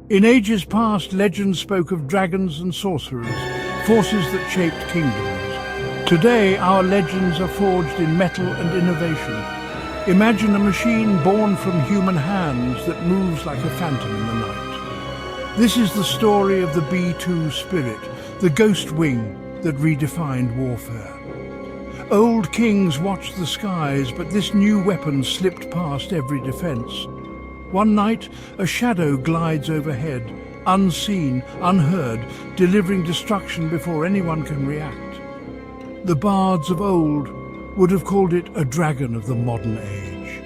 In ages past, legends spoke of dragons and sorcerers, forces that shaped kingdoms. Today, our legends are forged in metal and innovation. Imagine a machine born from human hands that moves like a phantom in the night. This is the story of the B-2 Spirit, the ghost wing that redefined warfare. Old kings watched the skies, but this new weapon slipped past every defense. One night, a shadow glides overhead, unseen, unheard, delivering destruction before anyone can react. The bards of old would have called it a dragon of the modern age.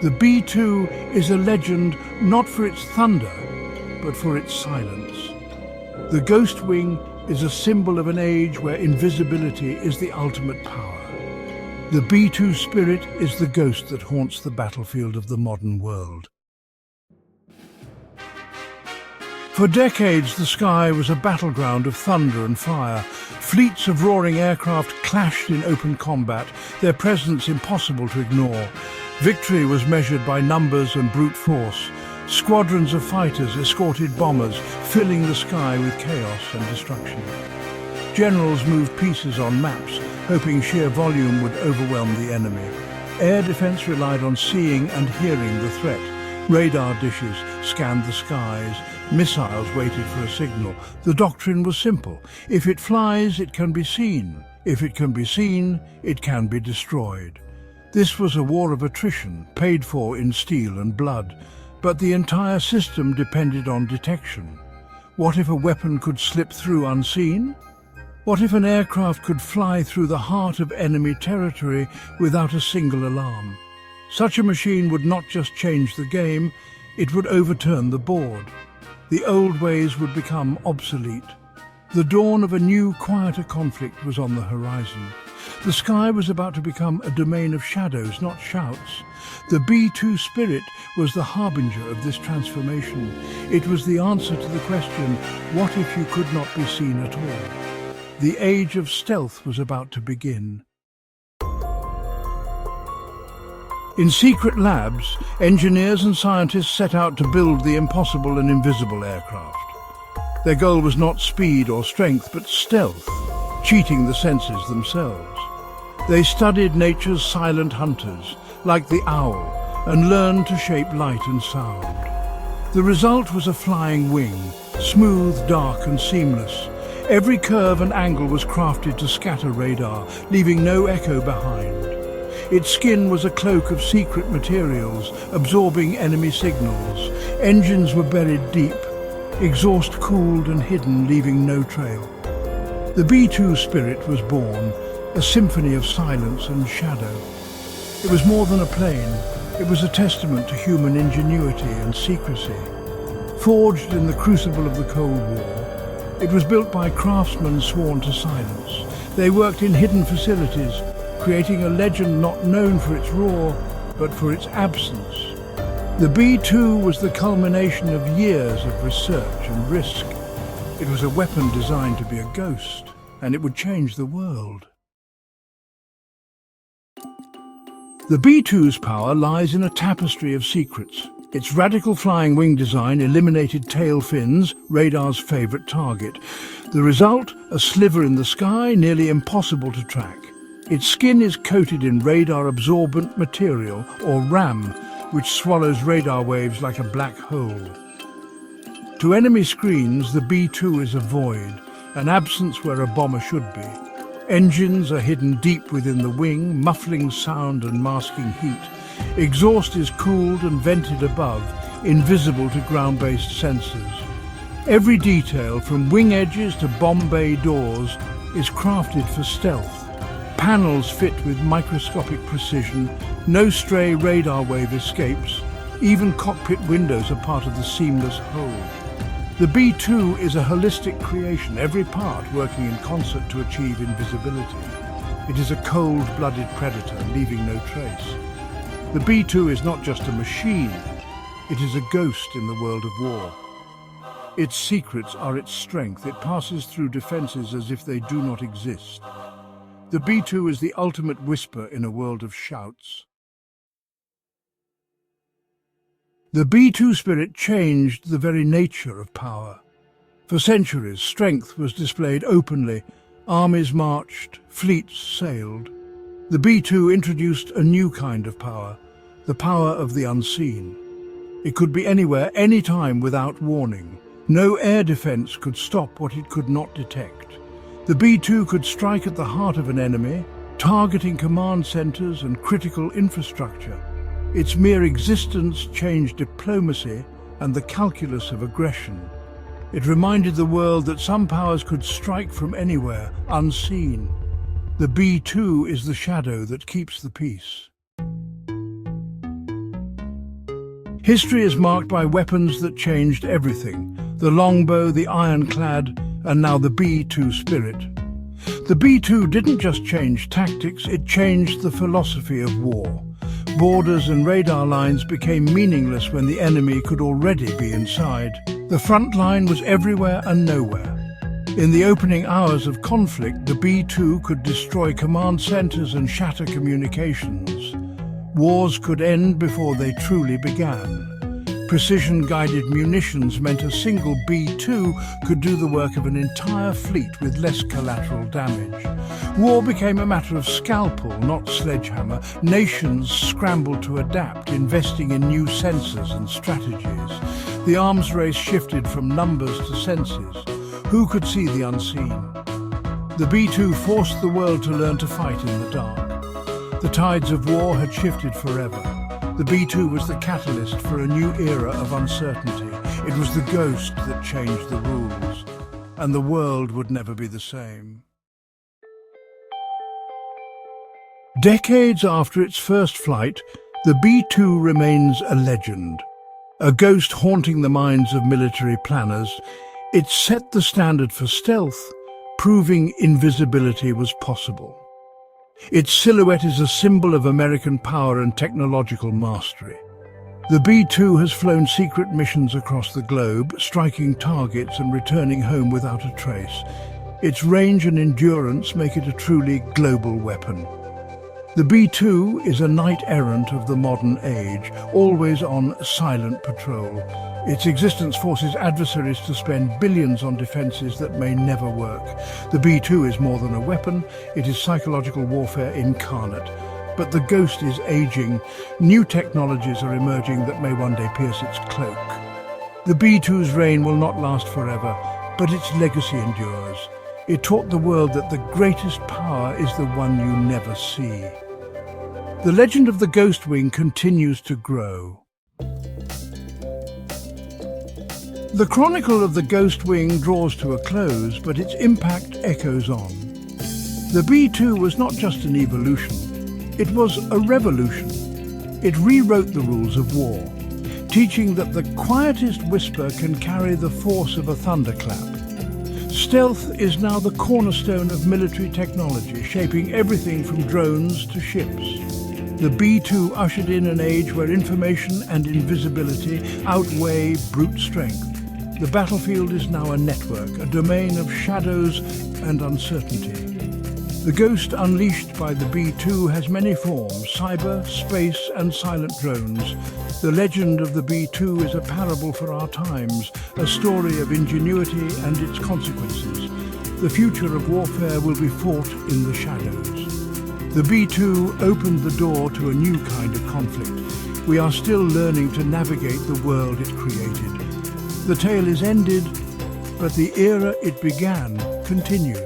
The B-2 is a legend not for its thunder, but for its silence. The ghost wing is a symbol of an age where invisibility is the ultimate power. The B-2 Spirit is the ghost that haunts the battlefield of the modern world. For decades, the sky was a battleground of thunder and fire. Fleets of roaring aircraft clashed in open combat, their presence impossible to ignore. Victory was measured by numbers and brute force. Squadrons of fighters escorted bombers, filling the sky with chaos and destruction. Generals moved pieces on maps, hoping sheer volume would overwhelm the enemy. Air defense relied on seeing and hearing the threat. Radar dishes scanned the skies. Missiles waited for a signal. The doctrine was simple. If it flies, it can be seen. If it can be seen, it can be destroyed. This was a war of attrition, paid for in steel and blood. But the entire system depended on detection. What if a weapon could slip through unseen? What if an aircraft could fly through the heart of enemy territory without a single alarm? Such a machine would not just change the game, it would overturn the board. The old ways would become obsolete. The dawn of a new, quieter conflict was on the horizon. The sky was about to become a domain of shadows, not shouts. The B-2 Spirit was the harbinger of this transformation. It was the answer to the question, what if you could not be seen at all? The age of stealth was about to begin. In secret labs, engineers and scientists set out to build the impossible and invisible aircraft. Their goal was not speed or strength, but stealth, cheating the senses themselves. They studied nature's silent hunters, like the owl, and learned to shape light and sound. The result was a flying wing, smooth, dark and seamless. Every curve and angle was crafted to scatter radar, leaving no echo behind. Its skin was a cloak of secret materials, absorbing enemy signals. Engines were buried deep, exhaust cooled and hidden, leaving no trail. The B-2 Spirit was born, a symphony of silence and shadow. It was more than a plane. It was a testament to human ingenuity and secrecy. Forged in the crucible of the Cold War, it was built by craftsmen sworn to silence. They worked in hidden facilities, creating a legend not known for its roar, but for its absence. The B-2 was the culmination of years of research and risk. It was a weapon designed to be a ghost, and it would change the world. The B-2's power lies in a tapestry of secrets. Its radical flying wing design eliminated tail fins, radar's favorite target. The result, a sliver in the sky, nearly impossible to track. Its skin is coated in radar-absorbent material, or RAM, which swallows radar waves like a black hole. To enemy screens, the B-2 is a void, an absence where a bomber should be. Engines are hidden deep within the wing, muffling sound and masking heat. Exhaust is cooled and vented above, invisible to ground-based sensors. Every detail, from wing edges to bomb bay doors, is crafted for stealth. Panels fit with microscopic precision, no stray radar wave escapes. Even cockpit windows are part of the seamless whole. The B-2 is a holistic creation, every part working in concert to achieve invisibility. It is a cold-blooded predator, leaving no trace. The B-2 is not just a machine, it is a ghost in the world of war. Its secrets are its strength. It passes through defenses as if they do not exist. The B-2 is the ultimate whisper in a world of shouts. The B-2 spirit changed the very nature of power. For centuries, strength was displayed openly. Armies marched, fleets sailed. The B-2 introduced a new kind of power, the power of the unseen. It could be anywhere, anytime, without warning. No air defense could stop what it could not detect. The B-2 could strike at the heart of an enemy, targeting command centers and critical infrastructure. Its mere existence changed diplomacy and the calculus of aggression. It reminded the world that some powers could strike from anywhere, unseen. The B-2 is the shadow that keeps the peace. History is marked by weapons that changed everything. The longbow, the ironclad, and now the B-2 spirit. The B-2 didn't just change tactics, it changed the philosophy of war. Borders and radar lines became meaningless when the enemy could already be inside. The front line was everywhere and nowhere. In the opening hours of conflict, the B-2 could destroy command centers and shatter communications. Wars could end before they truly began. Precision-guided munitions meant a single B-2 could do the work of an entire fleet with less collateral damage. War became a matter of scalpel, not sledgehammer. Nations scrambled to adapt, investing in new sensors and strategies. The arms race shifted from numbers to senses. Who could see the unseen? The B-2 forced the world to learn to fight in the dark. The tides of war had shifted forever. The B-2 was the catalyst for a new era of uncertainty. It was the ghost that changed the rules, and the world would never be the same. Decades after its first flight, the B-2 remains a legend, a ghost haunting the minds of military planners. It set the standard for stealth, proving invisibility was possible. Its silhouette is a symbol of American power and technological mastery. The B-2 has flown secret missions across the globe, striking targets and returning home without a trace. Its range and endurance make it a truly global weapon. The B-2 is a knight-errant of the modern age, always on silent patrol. Its existence forces adversaries to spend billions on defenses that may never work. The B-2 is more than a weapon, it is psychological warfare incarnate. But the ghost is aging. New technologies are emerging that may one day pierce its cloak. The B-2's reign will not last forever, but its legacy endures. It taught the world that the greatest power is the one you never see. The legend of the Ghost Wing continues to grow. The chronicle of the Ghost Wing draws to a close, but its impact echoes on. The B-2 was not just an evolution, it was a revolution. It rewrote the rules of war, teaching that the quietest whisper can carry the force of a thunderclap. Stealth is now the cornerstone of military technology, shaping everything from drones to ships. The B-2 ushered in an age where information and invisibility outweigh brute strength. The battlefield is now a network, a domain of shadows and uncertainty. The ghost unleashed by the B-2 has many forms: cyber, space and silent drones. The legend of the B-2 is a parable for our times, a story of ingenuity and its consequences. The future of warfare will be fought in the shadows. The B-2 opened the door to a new kind of conflict. We are still learning to navigate the world it created. The tale is ended, but the era it began continues.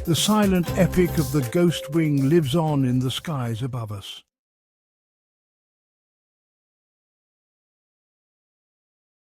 The silent epic of the Ghost Wing lives on in the skies above us.